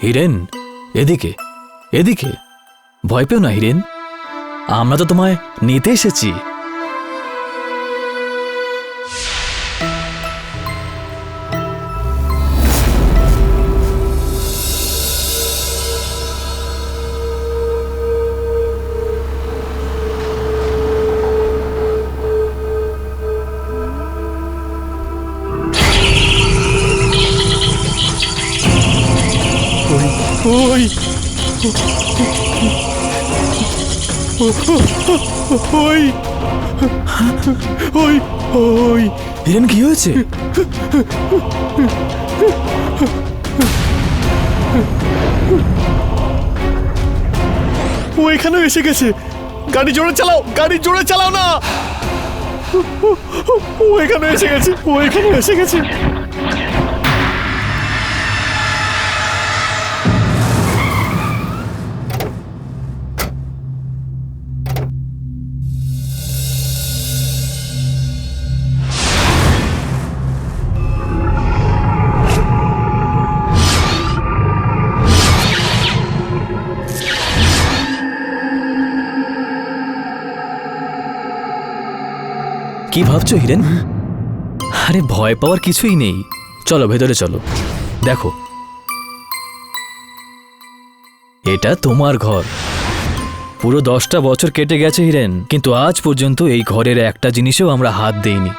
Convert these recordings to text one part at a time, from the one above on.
হিরেন, এদিকে এদিকে। ভয় পেও না হিরেন, আমরা তো তোমায় নিতে এসেছি। ওই ওই ওই ওই হিরেন, কি হয়েছে? ও এখানে এসে গেছে। গাড়ি জোরে চালাও, গাড়ি জোরে চালাও না। ও এখানে এসে গেছে, ও এখানে এসে গেছে। কি ভাবছো হিরেন? আরে ভয় পাওয়ার কিছুই নেই, চলো ভেতরে চলো। দেখো, এটা তোমার ঘর। পুরো 10টা বছর কেটে গেছে হিরেন, কিন্তু আজ পর্যন্ত এই ঘরের একটা জিনিসেও আমরা হাত দেইনি।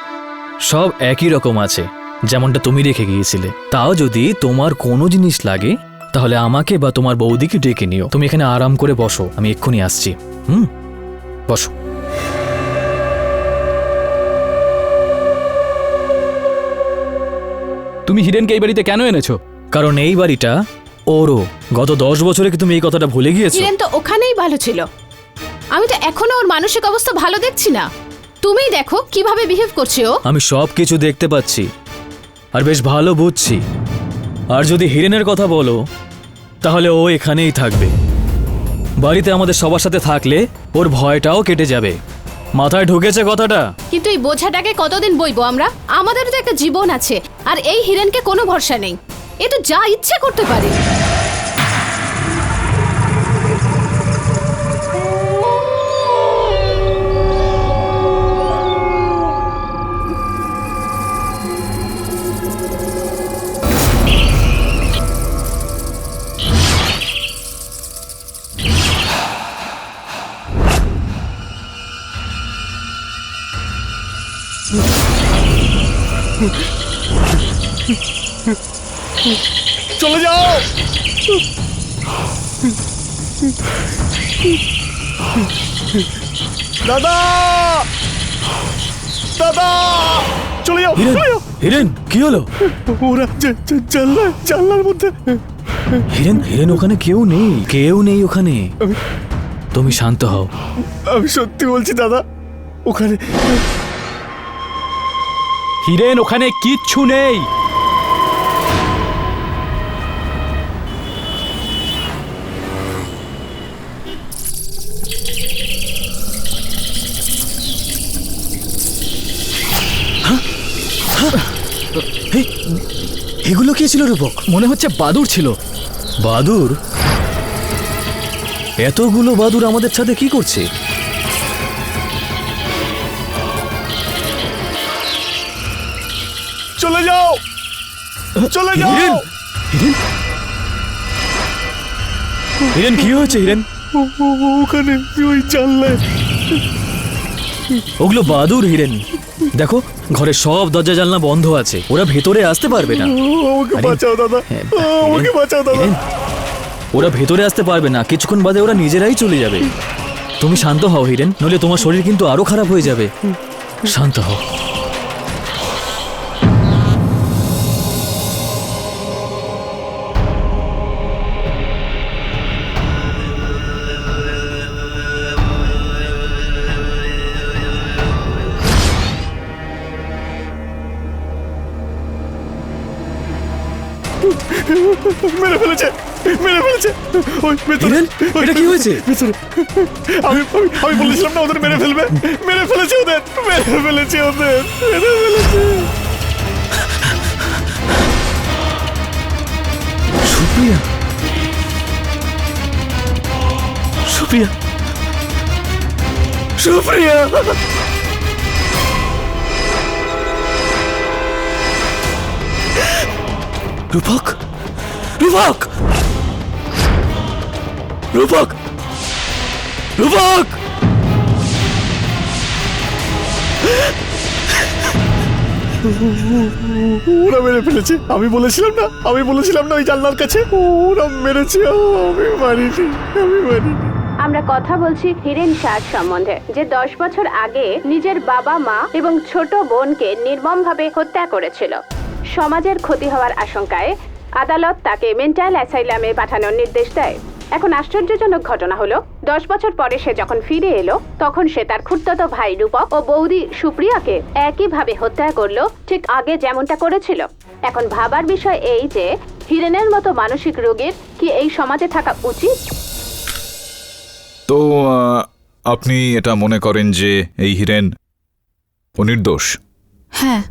সব একই রকম আছে, যেমনটা তুমি রেখে গিয়েছিলে। তাও যদি তোমার কোনো জিনিস লাগে তাহলে আমাকে বা তোমার বৌদিকে ডেকে নিও। তুমি এখানে আরাম করে বসো, আমি এক্ষুনি আসছি। বসো। তুমি হিরেনকে এই বাড়িতে কেন এনেছো? কারণ এই বাড়িটা ওরও। গত 10 বছরে কি তুমি এই কথাটা ভুলে গিয়েছো? হিরেন তো ওখানেই ভালো ছিল। আমি তো এখনো ওর মানসিক অবস্থা ভালো দেখছি না। তুমিই দেখো কিভাবে বিহেভ করছে ও। আমি সব কিছু দেখতে পাচ্ছি আর বেশ ভালো বুঝছি। আর যদি হিরেনের কথা বলো তাহলে ও এখানেই থাকবে। বাড়িতে আমাদের সবার সাথে থাকলে ওর ভয়টাও কেটে যাবে। মাথায় ঢুকেছে কথাটা? কিন্তু এই বোঝাটাকে কতদিন বইবো আমরা? আমাদেরও তো একটা জীবন আছে। আর এই হিরেনকে কোনো ভরসা নেই, এ তো যা ইচ্ছে করতে পারে। চলে যাও। দাদা, দাদা, চলে যাও, হিরেন, চলে যাও। হিরেন, কি হলো? ওরা জানলার মধ্যে। হিরেন, হিরেন, ওখানে কেউ নেই, কেউ নেই ওখানে। তুমি শান্ত হও। আমি সত্যি বলছি দাদা, ওখানে হিরেন, ওখানে কিচ্ছু নেই। এগুলো কি ছিল রূপক? মনে হচ্ছে বাদুড় ছিল। বাদুর? এতগুলো বাদুর আমাদের সাথে কি করছে? চলে যাও, চলে যাও। হিরেন, হিরেন, হিরেন, কি হয়েছে হিরেন? ওখানে ওই জানলায়। ওগুলো বাদুর হিরেন। দেখো, ঘরের সব দরজা জানলা বন্ধ আছে, ওরা ভেতরে আসতে পারবে না। আমাকে আরে, বাঁচাও দাদা, হ্যাঁ, আমাকে হিরেন, বাঁচাও দাদা। হিরেন, ওরা ভেতরে আসতে পারবে না, কিছুক্ষণ বাদে ওরা নিজেরাই চলে যাবে। তুমি শান্ত হও হিরেন, নইলে তোমার শরীর কিন্তু আরো খারাপ হয়ে যাবে। শান্ত হও। মেরে ফেলেছে, মেরে ফেলেছে। ওই ভেতরে, হিরেন, এটা কি হয়েছে? ভেতরে। আমি আমি আমি বলেছিলাম না ওদের মেরে ফেলবে। মেরে ফেলেছে ওদের, মেরে ফেলেছে ওদের, মেরে ফেলেছে। সুপ্রিয়া, সুপ্রিয়া, সুপ্রিয়া, সুপ্রিয়া। রূপক, রূপক, রূপক, রূপক। ওরা মেরে ফেলেছে। আমি বলেছিলাম না ওই জানলার কাছে ওরা মেরেছে। আমি মারিনি, আমি মারিনি। আমরা কথা বলছি হিরেন শাহ সম্বন্ধে, যে 10 বছর আগে নিজের বাবা মা এবং ছোট বোনকে নির্মমভাবে হত্যা করেছিল। সমাজের ক্ষতি হওয়ার আশঙ্কায় আদালত তাকে মেন্টাল অ্যাসাইলামে পাঠানোর নির্দেশ দেয়। এখন আশ্চর্যজনক ঘটনা হলো 10 বছর পরে সে যখন ফিরে এলো, তখন সে তার খুড়তুতো ভাই রূপক ও বৌদি সুপ্রিয়াকে একইভাবে হত্যা করলো, ঠিক আগে যেমনটা করেছিল। এখন ভাবার বিষয় এই যে হিরেনের মতো মানসিক রোগীর কি এই সমাজে থাকা উচিত? তো আপনি এটা মনে করেন যে এই হিরেন ও নির্দোষ? হ্যাঁ,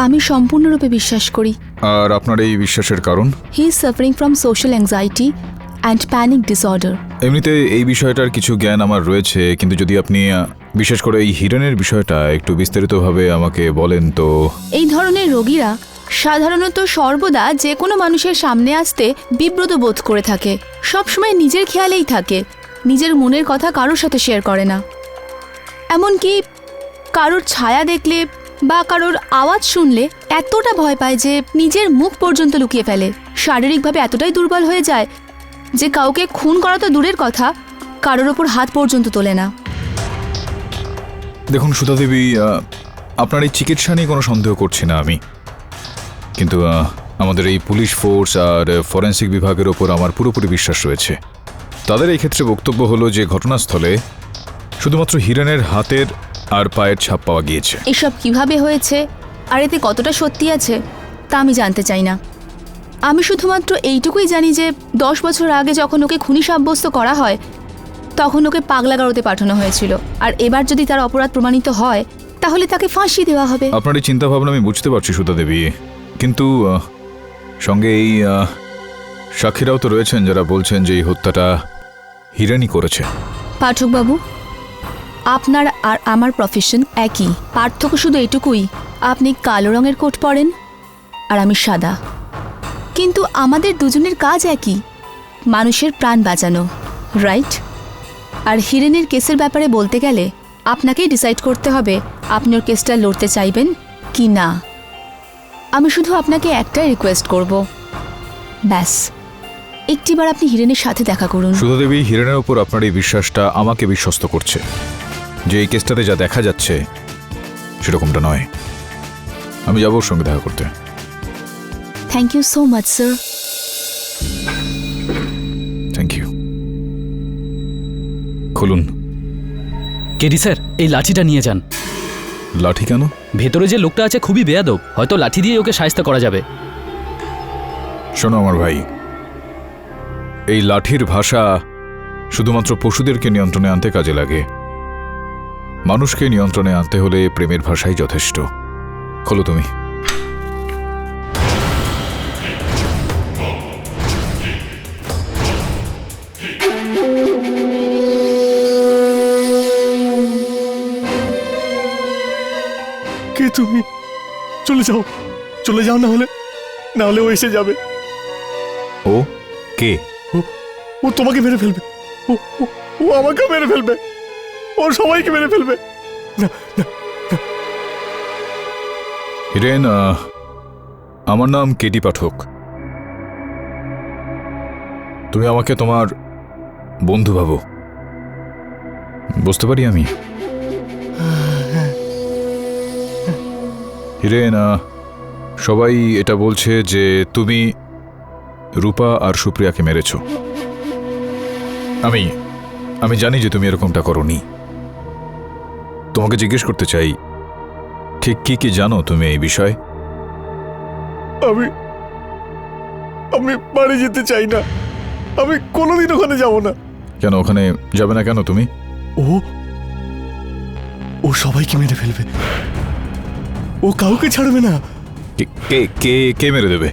আমি সম্পূর্ণরূপে বিশ্বাস করি। আর আপনার এই বিশ্বাসের কারণ? He is suffering from social anxiety and panic disorder. এমনিতে এই বিষয়টার কিছু জ্ঞান আমার রয়েছে, কিন্তু যদি আপনি বিশেষ করে এই হিরেনের বিষয়টা একটু বিস্তারিতভাবে আমাকে বলেন তো। এই ধরনের রোগীরা সাধারণত সর্বদা যে কোনো মানুষের সামনে আসতে বিব্রত বোধ করে থাকে, সবসময় নিজের খেয়ালেই থাকে, নিজের মনের কথা কারোর সাথে শেয়ার করে না। এমনকি কারোর ছায়া দেখলে বা কারোর আওয়াজ শুনলে এতটা ভয় পায় যে নিজের মুখ পর্যন্ত লুকিয়ে ফেলে। শারীরিকভাবে এতটাই দুর্বল হয়ে যায় যে কাউকে খুন করা তো দূরের কথা, কারোর ওপর হাত পর্যন্ত তোলে না। দেখুন সুধা দেবী, আপনার এই চিকিৎসা নিয়ে কোনো সন্দেহ করছি না আমি, কিন্তু আমাদের এই পুলিশ ফোর্স আর ফরেন্সিক বিভাগের ওপর আমার পুরোপুরি বিশ্বাস রয়েছে। তাদের এই ক্ষেত্রে বক্তব্য হলো যে ঘটনাস্থলে শুধুমাত্র হিরেনের হাতের আর পায়ের ছাপ পাওয়া গিয়েছে। এসব কিভাবে হয়েছে আর এতে কতটা সত্যি আছে তা আমি জানতে চাই না। আমি শুধুমাত্র এইটুকুই জানি যে 10 বছর আগে যখন ওকে খুনি সাব্যস্ত করা হয়, তখন ওকে পাগলাগারোতে পাঠানো হয়েছিল, আর এবার যদি তার অপরাধ প্রমাণিত হয় তাহলে তাকে ফাঁসি দেওয়া হবে। আপনার এই চিন্তাভাবনা আমি বুঝতে পারছি সুধা দেবী, কিন্তু সঙ্গে এই সাক্ষীরাও তো রয়েছেন যারা বলছেন যে এই হত্যাটা হিরেনই করেছে। পাঠকবাবু, আপনার আর আমার প্রফেশন একই, পার্থক্য শুধু এটুকুই, আপনি কালো রঙের কোট পরেন আর আমি সাদা, কিন্তু আমাদের দুজনের কাজ একই, মানুষের প্রাণ বাঁচানো, রাইট? আর হিরেনের কেসের ব্যাপারে বলতে গেলে আপনাকেই ডিসাইড করতে হবে আপনি ওর কেসটা লড়তে চাইবেন কি না। আমি শুধু আপনাকে একটাই রিকোয়েস্ট করব, ব্যাস একটিবার আপনি হিরেনের সাথে দেখা করুন। সুধা দেবী, হিরেনের ওপর আপনার এই বিশ্বাসটা আমাকে বিশ্বস্ত করছে যে এই কেসটাতে যা দেখা যাচ্ছে সেরকমটা নয়। আমি যাবো ওর সঙ্গে দেখা করতে। Thank you so much sir. Thank you. খুলুন। কেডি স্যার, এই লাঠিটা নিয়ে যান। লাঠি কেন? ভেতরে যে লোকটা আছে খুবই বেয়াদব, হয়তো লাঠি দিয়ে ওকে শায়েস্তা করা যাবে। শোনো আমার ভাই, এই লাঠির ভাষা শুধুমাত্র পশুদেরকে নিয়ন্ত্রণে আনতে কাজে লাগে। মানুষকে নিয়ন্ত্রণে আনতে হলে প্রেমের ভাষাই যথেষ্ট। খোলো তুমি। কে তুমি? চলে যাও, চলে যাও, না হলে ও এসে যাবে। ও কে? ও তোমাকে মেরে ফেলবে, ও আমাকে মেরে ফেলবে, ও সবাইকে মেরে ফেলবে। না না, হিরেন, আমার নাম কেটি পাঠক। তুমি আমাকে তোমার বন্ধু ভাবো, বুঝতে পারি আমি। হিরেন, সবাই এটা বলছে যে তুমি রূপা আর সুপ্রিয়াকে মেরেছ। আমি জানি যে তুমি এরকমটা করোনি। তোমাকে জিজ্ঞেস করতে চাই, ঠিক কি কি জানো তুমি এই বিষয়ে? আমি বাড়ি যেতে চাই না, আমি কোনোদিন ওখানে যাব না। কেন ওখানে যাবে না কেন তুমি? ও সবাইকে মেরে ফেলবে, ও কাউকে ছাড়বে না। কে কে কে মেরে দেবে?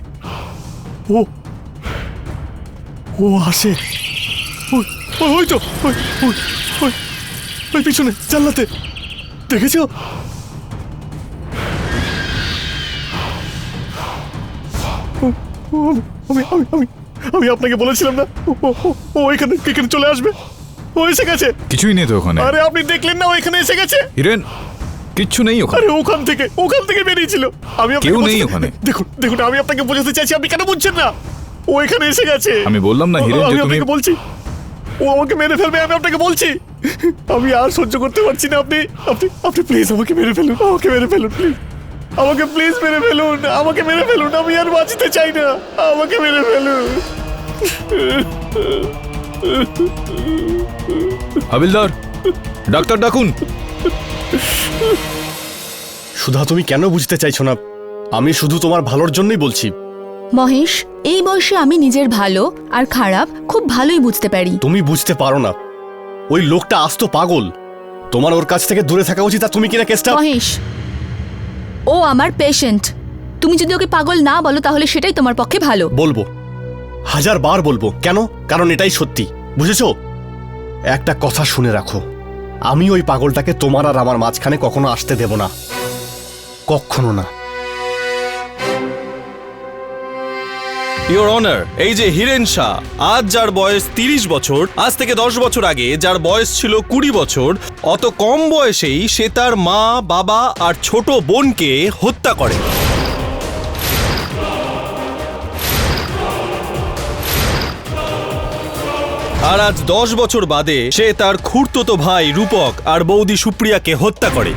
ও আসে, ওই তো, ওই পিছনে জানলাতে, দেখেছো? আমি আপনাকে বলেছিলাম না ও এখানে চলে আসবে। ও এসে গেছে। কিছুই নেই তো ওখানে। আরে আপনি দেখলেন না ও এখানে এসে গেছে? হিরেন, কিচ্ছু নেই ওখানে। আরে ওখান থেকে বেরিয়েছিল। আমি আপনাকে কেউ নেই বলছি- ওখানে। দেখুন আমি আপনাকে বোঝাতে চাইছি, আপনি কেন বুঝছেন না? ও এখানে এসে গেছে। আমি বললাম না হিরেন যে আমি তুমি। আপনাকে বলছি ও আমাকে মেরে ফেলবে, আমি আপনাকে বলছি। আমি আর সহ্য করতে পারছি না। আপনি প্লিজ আমাকে মেরে ফেলুন, প্লিজ আমাকে প্লিজ মেরে ফেলুন, আমি আর বাঁচতে চাই না, আমাকে মেরে ফেলুন। হাবিলদার, ডাক্তার ডাকুন। সুধা, তুমি কেন বুঝতে চাইছো না? আমি শুধু তোমার ভালোর জন্যই বলছি। মহেশ, এই বয়সে আমি নিজের ভালো আর খারাপ খুব ভালোই বুঝতে পারি। তুমি বুঝতে পারো না, ওই লোকটা আস্ত পাগল। তোমার ওর কাছ থেকে দূরে থাকা উচিত। আর তুমি কিনা কেসটা। মহেশ, ও আমার পেশেন্ট। তুমি যদি ওকে পাগল না বলো তাহলে সেটাই তোমার পক্ষে ভালো। বলবো, 1000 বার বলবো। কেন? কারণ এটাই সত্যি, বুঝেছো? একটা কথা শুনে রাখো, আমি ওই পাগলটাকে তোমার আর আমার মাঝখানে কখনো আসতে দেব না, কখনো না। ইওর অনার, এই যে হিরেন শাহ, আজ যার বয়স 30 বছর, আজ থেকে 10 বছর আগে যার বয়স ছিল 20 বছর, অত কম বয়সেই সে তার মা, বাবা আর ছোট বোনকে হত্যা করে। আর আজ 10 বছর বাদে সে তার খুড়তুতো ভাই রূপক আর বৌদি সুপ্রিয়াকে হত্যা করে।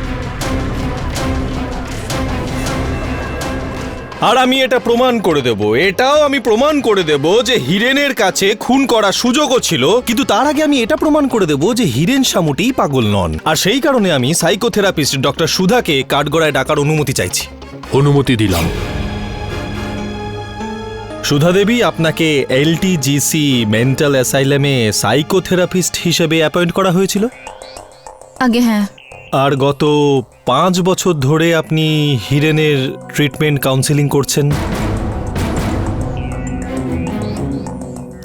আর আমি এটা প্রমাণ করে দেব, এটাও আমি প্রমাণ করে দেব যে হিরেনের কাছে খুন করার সুযোগও ছিল, কিন্তু তার আগে আমি এটা প্রমাণ করে দেব যে হিরেন শামুটিই পাগল নন। আর সেই কারণে আমি সাইকোথেরাপিস্ট ডক্টর সুধাকে কাঠগড়ায় ডাকার অনুমতি চাইছি। অনুমতি দিলাম। সুধা দেবী, আপনাকে এলটিজিসি মেন্টাল অ্যাসাইলামে সাইকোথেরাপিস্ট হিসেবে অ্যাপয়েন্ট করা হয়েছিল। আগে হ্যাঁ। আর গত 5 বছর ধরে আপনি হিরেনের ট্রিটমেন্ট কাউন্সেলিং করছেন।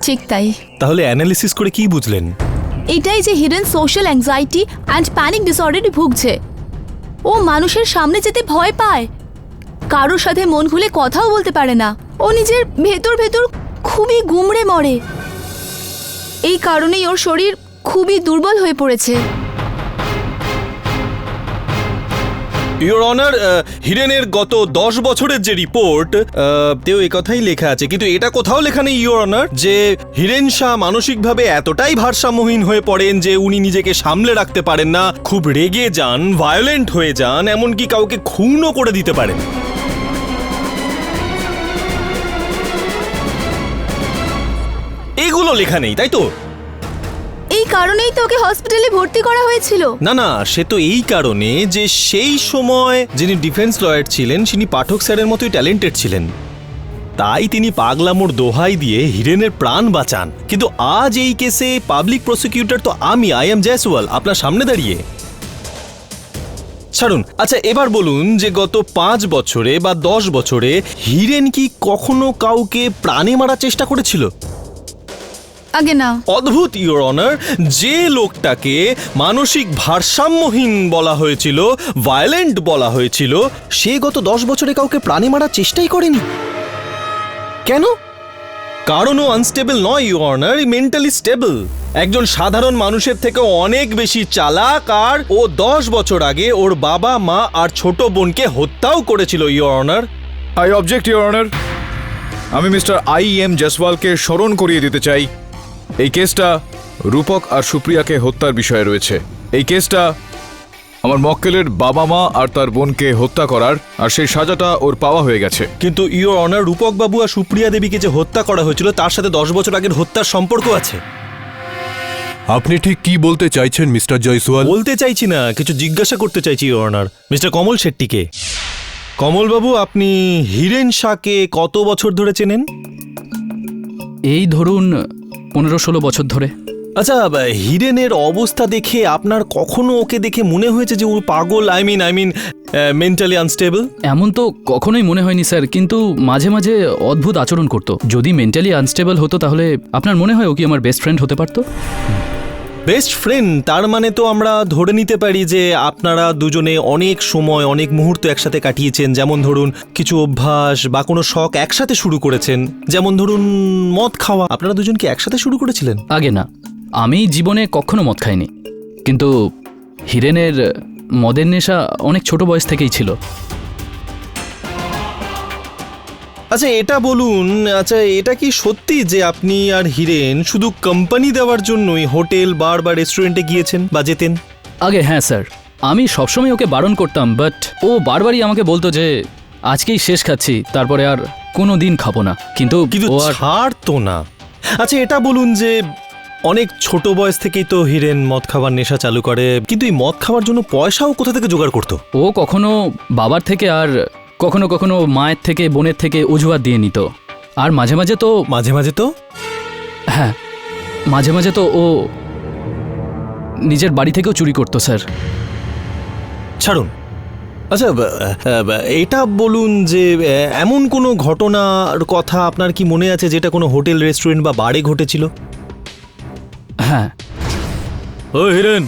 ঠিক তাই। তাহলে অ্যানালিসিস করে কি বুঝলেন? এটাই যে Hiren social anxiety and panic ডিসঅর্ডারে ভুগছে। ও মানুষের সামনে যেতে ভয় পায়, কারোর সাথে মন খুলে কথাও বলতে পারে না। ও নিজের ভেতর খুবই গুমড়ে মরে। এই কারণেই ওর শরীর খুবই দুর্বল হয়ে পড়েছে। ইওর অনার, হিরেনের গত 10 বছরের যে রিপোর্ট, তেও এই কথাই লেখা আছে, কিন্তু এটা কোথাও লেখা নেই ইওর অনার যে হিরেন শাহ মানসিকভাবে এতটাই ভারসাম্যহীন হয়ে পড়েন যে উনি নিজেকে সামলে রাখতে পারেন না, খুব রেগে যান, ভায়োলেন্ট হয়ে যান, এমনকি কাউকে খুনও করে দিতে পারেন। এগুলো লেখা নেই, তাই তো? এই কারণেই তো ওকে হসপিটালে ভর্তি করা হয়েছিল। না, সে তো এই কারণে যে সেই সময় যিনি ডিফেন্স লয়ার ছিলেন তিনি পাঠক স্যারের মতোই ট্যালেন্টেড ছিলেন, তাই তিনি পাগলামোর দোহাই দিয়ে হিরেনের প্রাণ বাঁচান। কিন্তু আজ এই কেসে পাবলিক প্রসিকিউটর তো আই এম জয়সওয়াল, আপনার সামনে দাঁড়িয়ে। ছাড়ুন, আচ্ছা এবার বলুন যে গত 5 বছরে বা 10 বছরে হিরেন কি কখনো কাউকে প্রাণে মারার চেষ্টা করেছিল? আগে না। অদ্ভুত ইওর অনার, যে লোকটাকে মানসিক ভারসাম্যহীন বলা হয়েছিল, ভায়োলেন্ট বলা হয়েছিল, সে গত 10 বছরে কাউকে প্রাণে মারার চেষ্টাই করেনি। কেন? কারণ ও আনস্টেবল নয় ইওর অনার, মেন্টালি স্টেবল। একজন সাধারণ মানুষের থেকে অনেক বেশি চালাক, আর ও 10 বছর আগে ওর বাবা, মা আর ছোট বোনকে হত্যাও করেছিল your honour. I object your honour. আমি মিস্টার IM জয়সওয়ালকে স্মরণ করিয়ে দিতে চাই, এই কেসটা রূপক আর সুপ্রিয়াকে হত্যার বিষয়ে রয়েছে। এই কেসটা আমার মক্কেলের বাবা, মা আর তার বোনকে হত্যা করার, আর সেই সাজাটা ওর পাওয়া হয়ে গেছে। কিন্তু ইওর অনার, রূপক বাবু আর সুপ্রিয়া দেবীকে যে হত্যা করা হয়েছিল তার সাথে 10 বছর আগের হত্যার সম্পর্ক আছে। আপনি ঠিক কি বলতে চাইছেন মিস্টার জয়সওয়াল? বলতে চাইছি না, কিছু জিজ্ঞাসা করতে চাইছি ইওর অনার। মিস্টার কমল শেট্টিকে। কমল বাবু, আপনি হিরেন শাহকে কত বছর ধরে চেনেন? এই ধরুন 15-16 বছর ধরে। আচ্ছা, হিরেনের অবস্থা দেখে আপনার কখনো ওকে দেখে মনে হয়েছে যে ও পাগল? I mean mentally unstable? এমন তো কখনোই মনে হয়নি স্যার, কিন্তু মাঝে মাঝে অদ্ভুত আচরণ করতো। যদি মেন্টালি আনস্টেবল হতো তাহলে আপনার মনে হয় ও কি আমার বেস্ট ফ্রেন্ড হতে পারতো? বেস্ট ফ্রেন্ড, তার মানে তো আমরা ধরে নিতে পারি যে আপনারা দুজনে অনেক সময় অনেক মুহূর্ত একসাথে কাটিয়েছেন। যেমন ধরুন কিছু অভ্যাস বা কোনো শখ একসাথে শুরু করেছেন, যেমন ধরুন মদ খাওয়া। আপনারা দুজন কি একসাথে শুরু করেছিলেন? আগে না, আমি জীবনে কখনো মদ খাইনি, কিন্তু হিরেনের মদের নেশা অনেক ছোট বয়স থেকেই ছিল। আচ্ছা এটা বলুন, আচ্ছা এটা কি সত্যি যে আপনি আর হিরেন শুধু কোম্পানি দেওয়ার জন্যই হোটেল, বার বা রেস্টুরেন্টে গিয়েছেন বা যেতেন? আগে হ্যাঁ স্যার, আমি সবসময় ওকে বারণ করতাম, বাট ও বারবারই আমাকে বলতো যে আজকেই শেষ খাচ্ছি, তারপরে আর কোনো দিন খাবো না। কিন্তু ও আর ছাড়তো না। আচ্ছা এটা বলুন যে অনেক ছোট বয়স থেকেই তো হিরেন মদ খাবার নেশা চালু করে, কিন্তু এই মদ খাওয়ার জন্য পয়সাও কোথা থেকে জোগাড় করতো? ও কখনো বাবার থেকে আর কখনো কখনো মায়ের থেকে, বোনের থেকে অজুহাত দিয়ে নিত। আর মাঝে মাঝে তো হ্যাঁ, মাঝে মাঝে তো ও নিজের বাড়ি থেকেও চুরি করতো স্যার। ছাড়ুন। আচ্ছা এটা বলুন যে এমন কোনো ঘটনার কথা আপনার কি মনে আছে যেটা কোনো হোটেল, রেস্টুরেন্ট বা বারে ঘটেছিল? হ্যাঁ। ও হিরেন,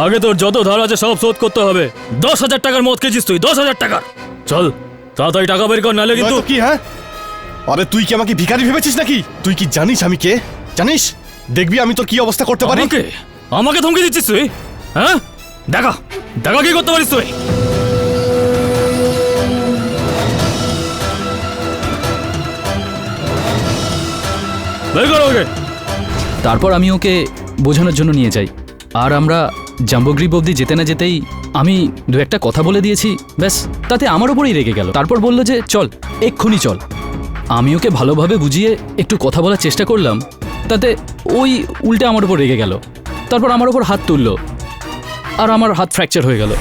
আগে তোর যত ধার আছে সব শোধ করতে হবে। 10,000 টাকার মদ খেয়েছিস তুই, 10,000 টাকার। চল তাড়াতাড়ি টাকা বের কর, নালে কিন্তু। কি হ্যাঁ? আরে তুই কি আমাকে ভিখারি ভেবেছিস নাকি? তুই কি জানিস আমি কে? জানিস? দেখবি আমি তোর কি অবস্থা করতে পারি। আমাকে ধমকি দিচ্ছিস তুই? হ্যাঁ, দেখা দেখা কি করতে পারিস তুই? বের কর ওকে। তারপর আমি ওকে বোঝানোর জন্য নিয়ে যাই, আর আমরা জাম্বোগ্রিপ অবধি যেতে না যেতেই আমি দু একটা কথা বলে দিয়েছি, ব্যাস তাতে আমার ওপরেই রেগে গেল। তারপর বলল যে চল, এক্ষুনি চল। আমি ওকে ভালোভাবে বুঝিয়ে একটু কথা বলার চেষ্টা করলাম, তাতে ওই উল্টে আমার ওপর রেগে গেল। তারপর আমার ওপর হাত তুলল, আর আমার হাত ফ্র্যাকচার হয়ে গেল।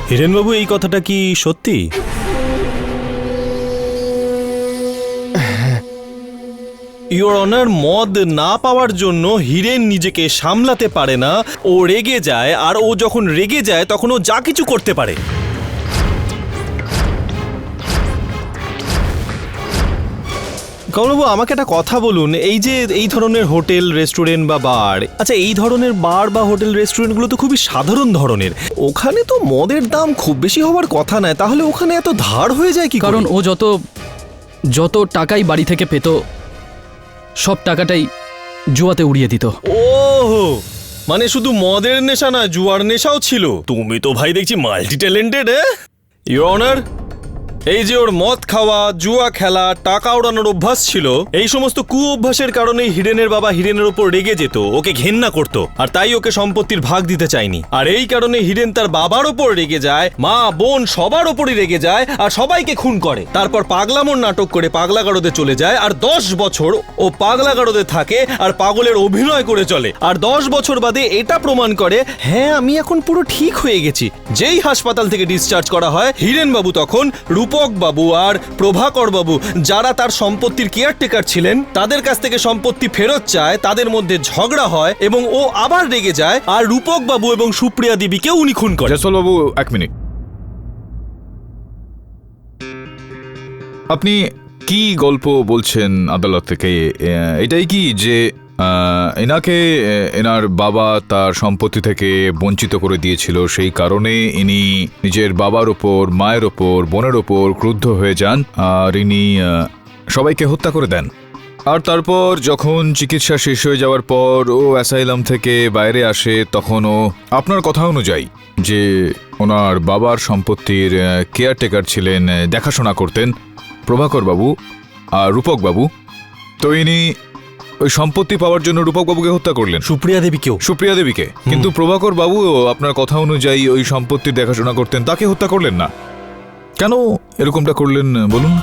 হিরেনবাবু এই কথাটা কি সত্যি? ইওর অনার, মদ না পাওয়ার জন্য হিরেন নিজেকে সামলাতে পারে না, ও রেগে যায়, আর ও যখন রেগে যায় তখন ও যা কিছু করতে পারে। কমলবাবু আমাকে একটা কথা বলুন, এই যে এই ধরনের হোটেল, রেস্টুরেন্ট বা বার, আচ্ছা এই ধরনের বার বা হোটেল, রেস্টুরেন্টগুলো তো খুবই সাধারণ ধরনের, ওখানে তো মদের দাম খুব বেশি হওয়ার কথা নয়, তাহলে ওখানে এত ধার হয়ে যায় কি? কারণ ও যত টাকাই বাড়ি থেকে পেত সব টাকাটাই জুয়াতে উড়িয়ে দিত। ওহো, মানে শুধু মদের নেশা না, জুয়ার নেশাও ছিল। তুমি তো ভাই দেখছি মাল্টি ট্যালেন্টেড। ইওর অনার, এই যে ওর মদ খাওয়া, জুয়া খেলা, টাকা ওড়ানোর অভ্যাস ছিল, এই সমস্ত কু অভ্যাসের কারণে হিরেনের বাবা হিরেনের ওপর রেগে যেত, ওকে ঘেন্না করত, আর তাই ওকে সম্পত্তির ভাগ দিতে চায়নি। আর এই কারণে হিরেন তার বাবার ওপর রেগে যায়, মা বোন সবার ওপরই রেগে যায়, আর সবাইকে খুন করে। তারপর পাগলামোর নাটক করে পাগলাগারদে চলে যায়, আর 10 বছর ও পাগলাগারদে থাকে আর পাগলের অভিনয় করে চলে। আর 10 বছর বাদে এটা প্রমাণ করে, হ্যাঁ আমি এখন পুরো ঠিক হয়ে গেছি। যেই হাসপাতাল থেকে ডিসচার্জ করা হয়, হিরেন বাবু তখন রূপক বাবু আর প্রভাকর বাবু, যারা তার সম্পত্তির কেয়ারটেকার ছিলেন, তাদের কাছ থেকে সম্পত্তি ফেরত চায়। তাদের মধ্যে ঝগড়া হয় এবং ও আবার রেগে যায়, আর রূপক বাবু এবং সুপ্রিয়া দেবীকে উনি খুন করে। জয়সওয়াল বাবু, এক মিনিট। আপনি কি গল্প বলছেন আদালত থেকে? এটাই কি যে এনাকে এনার বাবা তার সম্পত্তি থেকে বঞ্চিত করে দিয়েছিল, সেই কারণে ইনি নিজের বাবার ওপর, মায়ের ওপর, বোনের ওপর ক্রুদ্ধ হয়ে যান, আর ইনি সবাইকে হত্যা করে দেন। আর তারপর যখন চিকিৎসা শেষ হয়ে যাওয়ার পর ও অ্যাসাইলাম থেকে বাইরে আসে, তখন ও আপনার কথা অনুযায়ী যে ওনার বাবার সম্পত্তির কেয়ারটেকার ছিলেন, দেখাশোনা করতেন প্রভাকর বাবু আর রূপক বাবু, তো ইনি ওই সম্পত্তি পাওয়ার জন্য রূপক বাবুকে হত্যা করলেন, সুপ্রিয়া দেবীকে। কিন্তু প্রভাকর বাবু আপনার কথা অনুযায়ী ওই সম্পত্তির দেখাশোনা করতেন, তাকে হত্যা করলেন না। কেন এরকমটা করলেন বলুন?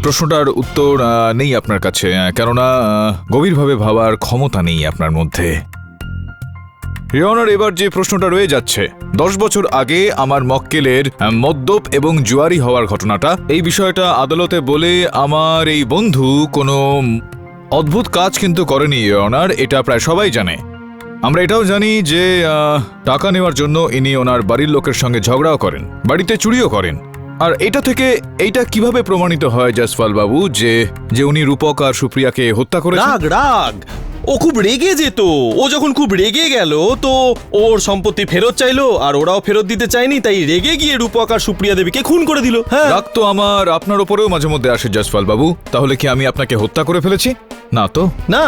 প্রশ্নটার উত্তর নেই আপনার কাছে, কেননা গভীরভাবে ভাবার ক্ষমতা নেই আপনার মধ্যে। ইওর অনার, এবার যে প্রশ্নটা রয়ে যাচ্ছে, 10 বছর আগে আমার মক্কেলের মদ্যপ এবং জুয়ারি হওয়ার ঘটনাটা, এই বিষয়টা আদালতে বলে আমার এই বন্ধু কোনো অদ্ভুত কাজ কিন্তু করেনি ইওর অনার, এটা প্রায় সবাই জানে। আমরা এটাও জানি যে টাকা নেওয়ার জন্য ইনি ওনার বাড়ির লোকের সঙ্গে ঝগড়াও করেন, বাড়িতে চুরিও করেন। আর এটা থেকে এইটা কিভাবে প্রমাণিত হয় জসপাল বাবু যে উনি রূপক আর সুপ্রিয়াকে হত্যা করেছেন? রাগ রাগ, ও খুব রেগে যেত। ও যখন খুব রেগে গেল তো ওর সম্পত্তি ফেরত চাইলো, আর ওরাও ফেরত দিতে চায়নি, তাই রেগে গিয়ে রূপক আর সুপ্রিয়া দেবীকে খুন করে দিল। হ্যাঁ, রাগ তো আমার আপনার উপরেও মাঝে মধ্যে আসে জসপাল বাবু। তাহলে কি আমি আপনাকে হত্যা করে ফেলেছি? না তো। না,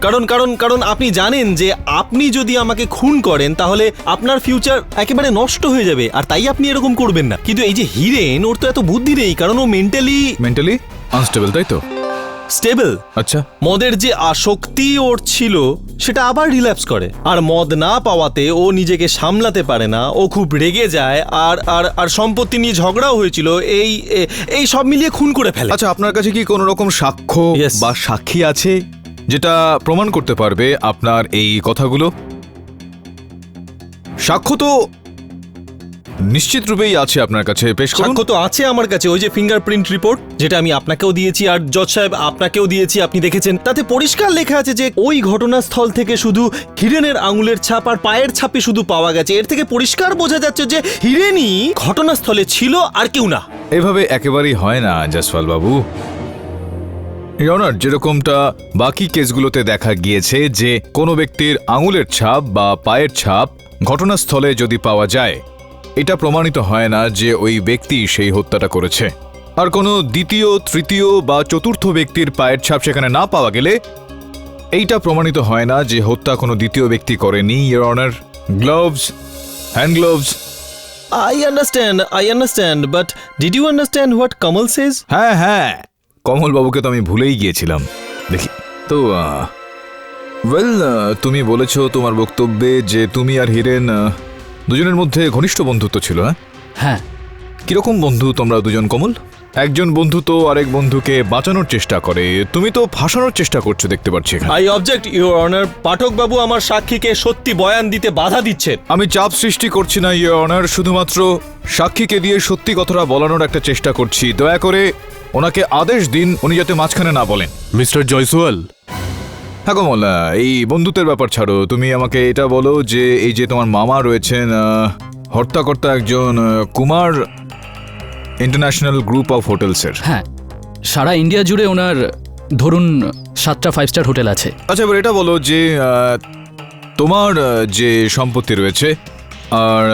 কারণ কারণ কারণ আপনি জানেন যে আপনি যদি আমাকে খুন করেন তাহলে আপনার ফিউচার একেবারে নষ্ট হয়ে যাবে, আর তাই আপনি এরকম করবেন না। কিন্তু এই যে হিরেন, ওর তো এত বুদ্ধি নেই, কারণ ও মেন্টালি আনস্টেবল, তাই তো? স্টেবল। আচ্ছা, মদের যে আসক্তি ওর ছিল সেটা আবার রিল্যাপস করে, আর মদ না পাওয়াতে ও নিজেকে সামলাতে পারে না, ও খুব রেগে যায়, আর আর আর সম্পত্তি নিয়ে ঝগড়াও হয়েছিল, এই সব মিলিয়ে খুন করে ফেলে। আচ্ছা, আপনার কাছে কি কোনো রকম সাক্ষ্য Yes. বা সাক্ষী আছে যেটা প্রমাণ করতে পারবে আপনার এই কথাগুলো? সাক্ষ্য তো নিশ্চিত রূপেই আছে আপনার কাছে, পেশ করুন। সাক্ষ্য তো আছে আমার কাছে, ওই যে ফিঙ্গারপ্রিন্ট রিপোর্ট, যেটা আমি আপনাকেও দিয়েছি আর জজ সাহেব আপনাকেও দিয়েছি, আপনি দেখেছেন। তাতে পরিষ্কার লেখা আছে যে ওই ঘটনাস্থল থেকে শুধু হিরেনের আঙুলের ছাপ আর পায়ের ছাপই শুধু পাওয়া গেছে। এর থেকে পরিষ্কার বোঝা যাচ্ছে যে হিরেনই ঘটনাস্থলে ছিল আর কেউ না। এভাবে একেবারেই হয় না জসপাল বাবু। ইওর অনার, যেরকমটা বাকি কেসগুলোতে দেখা গিয়েছে যে কোনো ব্যক্তির আঙুলের ছাপ বা পায়ের ছাপ ঘটনাস্থলে যদি পাওয়া যায়, এটা প্রমাণিত হয় না যে ওই ব্যক্তি সেই হত্যাটা করেছে। আর কোনো দ্বিতীয়, তৃতীয় বা চতুর্থ ব্যক্তির পায়ের ছাপ সেখানে না পাওয়া গেলে এইটা প্রমাণিত হয় না যে হত্যা কোনো দ্বিতীয় ব্যক্তি করেনি your honour. Gloves, hand gloves. I understand, but did you understand what Kamal says? হ্যাঁ, কমল বাবুকে তো আমি ভুলেই গিয়েছিলাম। দেখি তো, ওয়েল, তুমি বলেছো তোমার বক্তব্যে যে তুমি আর হিরেন দুজনের মধ্যে ঘনিষ্ঠ বন্ধুত্ব ছিল। হ্যাঁ, কিরকম বন্ধু তোমরা দুজন কমল? একজন বন্ধু তো আরেক বন্ধুকে বাঁচানোর চেষ্টা করে, তুমি তো ফাঁসানোর চেষ্টা করছো দেখতে পাচ্ছি এখানে। I object, Your Honor. পাঠক বাবু আমার সাক্ষীকে সত্যি বয়ান দিতে বাধা দিচ্ছেন। আমি চাপ সৃষ্টি করছি না ইওর অনার, শুধুমাত্র সাক্ষীকে দিয়ে সত্যি কথাটা বলানোর একটা চেষ্টা করছি। দয়া করে ওনাকে আদেশ দিন উনি যাতে মাঝখানে না বলেন। মিস্টার জয়সওয়াল, হ্যাঁ কমল, এই বন্ধুত্বের ব্যাপার ছাড়ো, তুমি আমাকে এটা বলো যে এই যে তোমার মামা রয়েছেন, হত্যাকর্তা একজন কুমার ইন্টারন্যাশনাল গ্রুপ অফ হোটেলসের। হ্যাঁ, সারা ইন্ডিয়া জুড়ে ওনার ধরুন 7টা 5 স্টার হোটেল আছে। আচ্ছা, এবার এটা বলো যে তোমার যে সম্পত্তি রয়েছে আর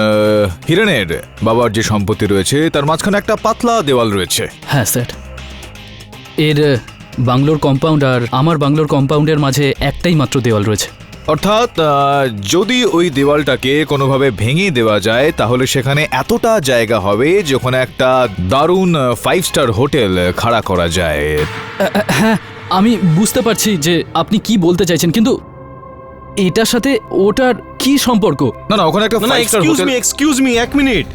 হিরেনের বাবার যে সম্পত্তি রয়েছে তার মাঝখানে একটা পাতলা দেওয়াল রয়েছে। হ্যাঁ স্যার, এর বাংলোর কম্পাউন্ড আর আমার বাংলোর কম্পাউন্ডের মাঝে একটাই মাত্র দেওয়াল রয়েছে। অর্থাৎ যদি ওই দেওয়ালটাকে কোনোভাবে ভেঙে দেওয়া যায় তাহলে সেখানে এতটা জায়গা হবে যেখানে একটা দারুণ 5 স্টার হোটেল খাড়া করা যায়। হ্যাঁ, আমি বুঝতে পারছি যে আপনি কি বলতে চাইছেন, কিন্তু এটার সাথে ওটার কি সম্পর্ক? না, ওখানে একটা 5 স্টার হোটেল। এক্সকিউজ মি, এক মিনিট।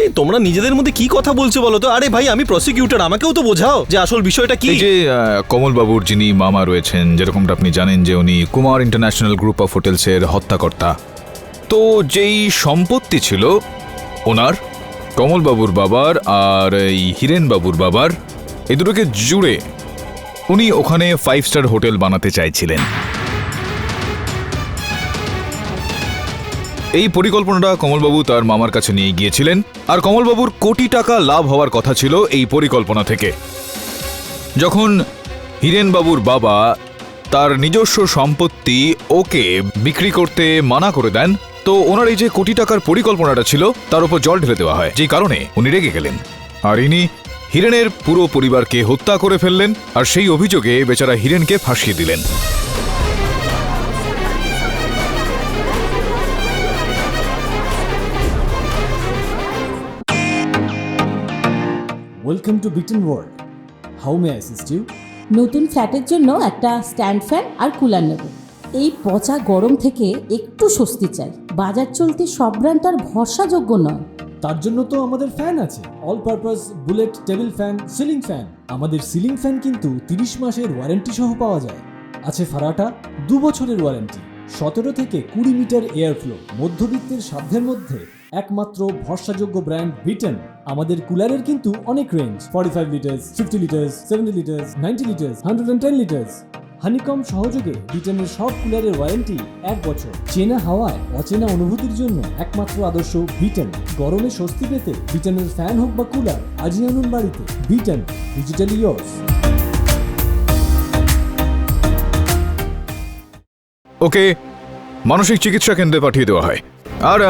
এই তোমরা নিজেদের মধ্যে কি কথা বলছো বলো তো? আরে ভাই, আমি প্রসিকিউটর, আমাকেও তো বোঝাও যে আসল বিষয়টা কি। এই যে কমল বাবুর যিনি মামা রয়েছেন, যেরকমটা আপনি জানেন যে উনি কুমার ইন্টারন্যাশনাল গ্রুপ অফ হোটেলসের হত্যাকর্তা, তো যেই সম্পত্তি ছিল ওনার, কমল বাবুর বাবার আর এই হিরেন বাবুর বাবার, এই দুটোকে জুড়ে উনি ওখানে 5 স্টার হোটেল বানাতে চাইছিলেন। এই পরিকল্পনাটা কমলবাবু তার মামার কাছে নিয়ে গিয়েছিলেন, আর কমলবাবুর কোটি টাকা লাভ হওয়ার কথা ছিল এই পরিকল্পনা থেকে। যখন হিরেনবাবুর বাবা তার নিজস্ব সম্পত্তি ওকে বিক্রি করতে মানা করে দেন, তো ওনার এই যে কোটি টাকার পরিকল্পনাটা ছিল তার উপর জল ঢেলে দেওয়া হয়, যেই কারণে উনি রেগে গেলেন, আর ইনি হিরেনের পুরো পরিবারকে হত্যা করে ফেললেন, আর সেই অভিযোগে বেচারা হিরেনকে ফাঁসিয়ে দিলেন। Welcome to Beaton world. How may I assist you? নতুন ফ্ল্যাটের জন্য একটা স্ট্যান্ড ফ্যান আর কুলার নেব। এই পচা গরম থেকে একটু স্বস্তি চাই। বাজার চলতে সব ব্র্যান্ড আর ভরসাযোগ্য নয়। তার জন্য তো আমাদের ফ্যান আছে, all purpose bullet table fan, ceiling fan. আমাদের সিলিং ফ্যান কিন্তু 30 মাসের ওয়ারেন্টি সহ পাওয়া যায়। আছে ফারাটা 2 বছরের ওয়ারেন্টি, 17 থেকে 20 মিটার এয়ার ফ্লো, মধ্যবিত্তের সাধ্যের মধ্যে একমাত্র ভরসাযোগ্য ব্র্যান্ড বিটেন। আমাদের কুলারের কিন্তু অনেক range, 45 litres, 50 litres, 70 litres, 90 litres, 110 litres. Honeycomb সহযোগে বিটেনের সব কুলারের ওয়ারেন্টি 1 বছর। চেনা হাওয়ায় অচেনা অনুভূতির জন্য একমাত্র আদর্শ বিটেন। গরমে স্বস্তি পেতে বিটেনের ফ্যান হোক বা কুলার, আজই আনুন বাড়িতে। Beaten, digitally years. ওকে মানসিক চিকিৎসা কেন্দ্রে পাঠিয়ে দেওয়া হয়। আর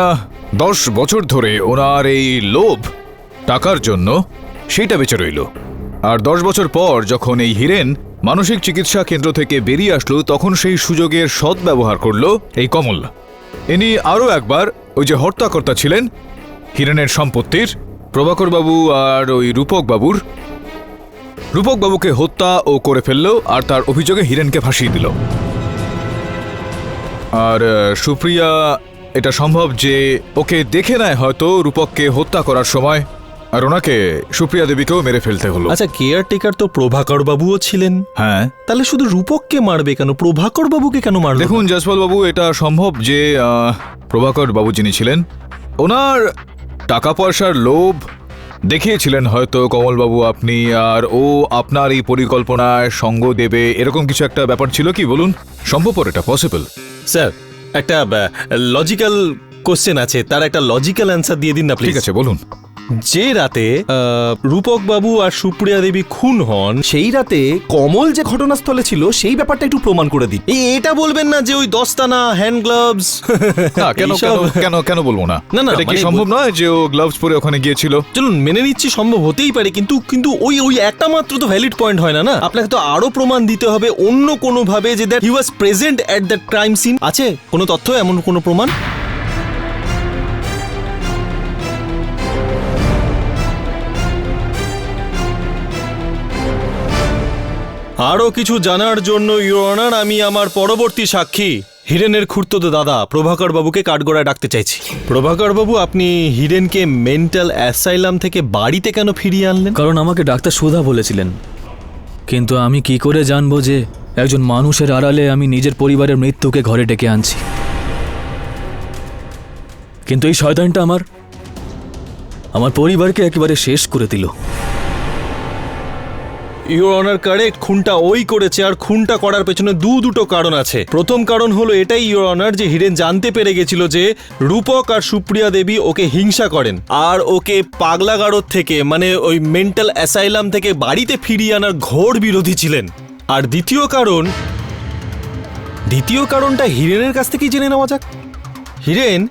10 বছর ধরে ওনার এই লোভ টাকার জন্য সেইটা বেঁচে রইল। আর 10 বছর পর যখন এই হীরেন মানসিক চিকিৎসা কেন্দ্র থেকে বেরিয়ে আসলো, তখন সেই সুযোগের সদ্ব্যবহার করলো এই কমল। ইনি আরও একবার ওই যে হত্যাকর্তা ছিলেন হীরেনের সম্পত্তির, প্রভাকর বাবু আর ওই রূপক বাবুকে হত্যা ও করে ফেললো, আর তার অভিযোগে হীরেনকে ফাঁসিয়ে দিল। আর সুপ্রিয়া, এটা সম্ভব যে ওকে দেখে নেয় হয়তো রূপককে হত্যা করার সময়, আর ওনাকে সুপ্রিয়া দেবীকেও মেরে ফেলতে হলো। আচ্ছা, কেয়ারটেকার তো প্রভাকর বাবুও ছিলেন। হ্যাঁ, তাহলে শুধু রূপককে মারবে কেন, প্রভাকর বাবুকে কেন মারবে? দেখুন জয়সওয়াল বাবু, এটা সম্ভব যে প্রভাকর বাবু যিনি ছিলেন, ওনার টাকা পয়সার লোভ দেখিয়েছিলেন হয়তো কমলবাবু আপনি, আর ও আপনার এই পরিকল্পনায় সঙ্গ দেবে, এরকম কিছু একটা ব্যাপার ছিল কি বলুন? সম্ভবপর এটা পসিবল। স্যার, একটা লজিক্যাল কোশ্চেন আছে, তার একটা লজিক্যাল অ্যান্সার দিয়ে দিন না প্লিজ। ঠিক আছে, বলুন। যে রাতে রূপক বাবু আর সুপ্রিয়া দেবী খুন হন, সেই রাতে কমল যে ঘটনাস্থলে ছিল সেই ব্যাপারটা একটু প্রমাণ করে দিন। এটা বলবেন না যে ওই দস্তানা, হ্যান্ড গ্লাভস। কেন বলবো না? না, এটা কি সম্ভব নয় যে ও গ্লাভস পরে ওখানে গিয়েছিল? চলুন মেনে নিচ্ছি সম্ভব হতেই পারে, কিন্তু ওই একটা মাত্র তো ভ্যালিড পয়েন্ট হয় না। আপনাকে তো আরো প্রমাণ দিতে হবে অন্য কোনো ভাবে যে that he was present at that crime scene. আছে কোনো তথ্য, এমন কোনো প্রমাণ? আরও কিছু জানার জন্য ইওর অনার, আমি আমার পরবর্তী সাক্ষী হিরেনের খুড়তুতো দাদা প্রভাকর বাবুকে কাঠগড়ায় ডাকতে চাইছি। প্রভাকর বাবু, আপনি হিরেনকে মেন্টাল অ্যাসাইলাম থেকে বাড়িতে কেন ফিরিয়ে আনলেন? কারণ আমাকে ডাক্তার সুধা বলেছিলেন, কিন্তু আমি কি করে জানবো যে একজন মানুষের আড়ালে আমি নিজের পরিবারের মৃত্যুকে ঘরে ডেকে আনছি? কিন্তু এই শয়তানটা আমার পরিবারকে একেবারে শেষ করে দিল। ইওর অনার কারেক্ট, খুনটা ওই করেছে, আর খুনটা করার পেছনে দুটো কারণ আছে। প্রথম কারণ হলো এটাই ইওর অনার, যে হিরেন জানতে পেরে গেছিল যে রূপক আর সুপ্রিয়া দেবী ওকে হিংসা করেন, আর ওকে পাগলাগারদ থেকে, মানে ওই মেন্টাল অ্যাসাইলাম থেকে বাড়িতে ফিরিয়ে আনার ঘোর বিরোধী ছিলেন। আর দ্বিতীয় কারণটা হিরেনের কাছ থেকেই জেনে নেওয়া যাক। হিরেন,